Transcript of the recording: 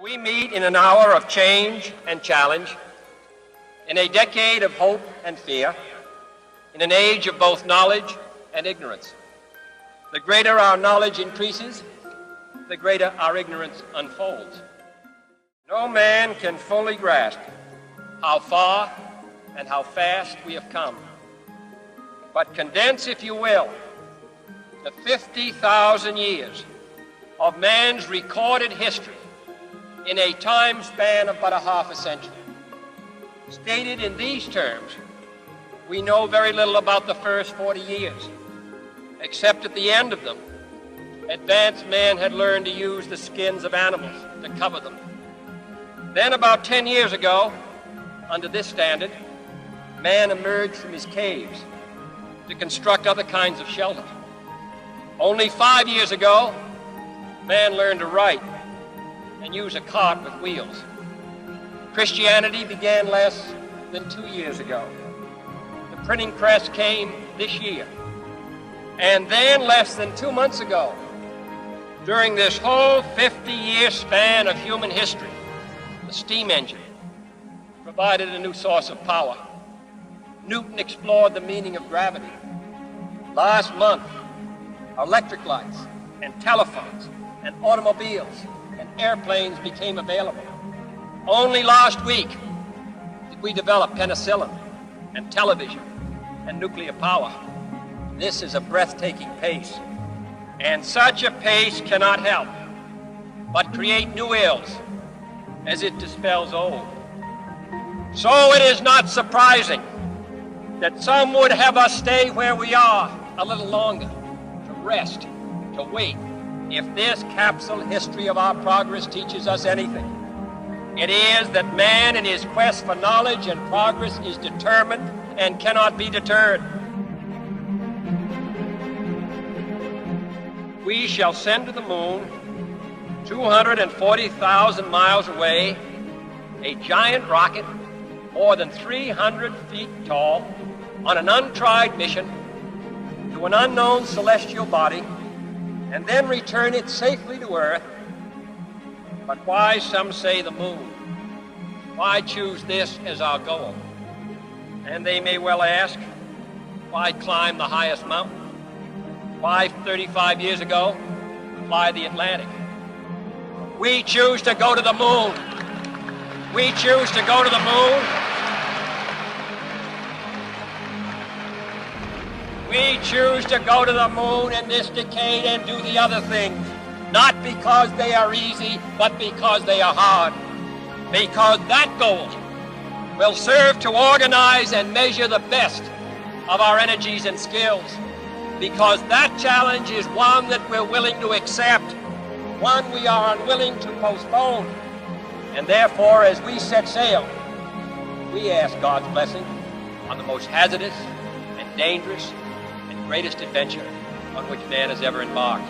We meet in an hour of change and challenge, in a decade of hope and fear, in an age of both knowledge and ignorance. The greater our knowledge increases, the greater our ignorance unfolds. No man can fully grasp how far and how fast we have come. But condense, if you will, the 50,000 years of man's recorded history in a time span of but a half a century. Stated in these terms, we know very little about the first 40 years, except at the end of them, advanced man had learned to use the skins of animals to cover them. Then about 10 years ago, under this standard, man emerged from his caves to construct other kinds of shelter. Only 5 years ago, man learned to write and use a cart with wheels. Christianity began less than 2 years ago. The printing press came this year. And then less than 2 months ago, during this whole 50-year span of human history, the steam engine provided a new source of power. Newton explored the meaning of gravity. Last month, electric lights and telephones and automobiles and airplanes became available. Only last week did we develop penicillin and television and nuclear power. This is a breathtaking pace, and such a pace cannot help but create new ills as it dispels old. So it is not surprising that some would have us stay where we are a little longer, to rest, to wait. If this capsule history of our progress teaches us anything, it is that man in his quest for knowledge and progress is determined and cannot be deterred. We shall send to the moon, 240,000 miles away, a giant rocket more than 300 feet tall on an untried mission to an unknown celestial body, and then return it safely to Earth. But why, some say, the moon? Why choose this as our goal? And they may well ask, why climb the highest mountain? Why, 35 years ago, fly the Atlantic? We choose to go to the moon. We choose to go to the moon. We choose to go to the moon in this decade and do the other things, not because they are easy, but because they are hard. Because that goal will serve to organize and measure the best of our energies and skills. Because that challenge is one that we're willing to accept, one we are unwilling to postpone. And therefore, as we set sail, we ask God's blessing on the most hazardous and dangerous and greatest adventure on which man has ever embarked.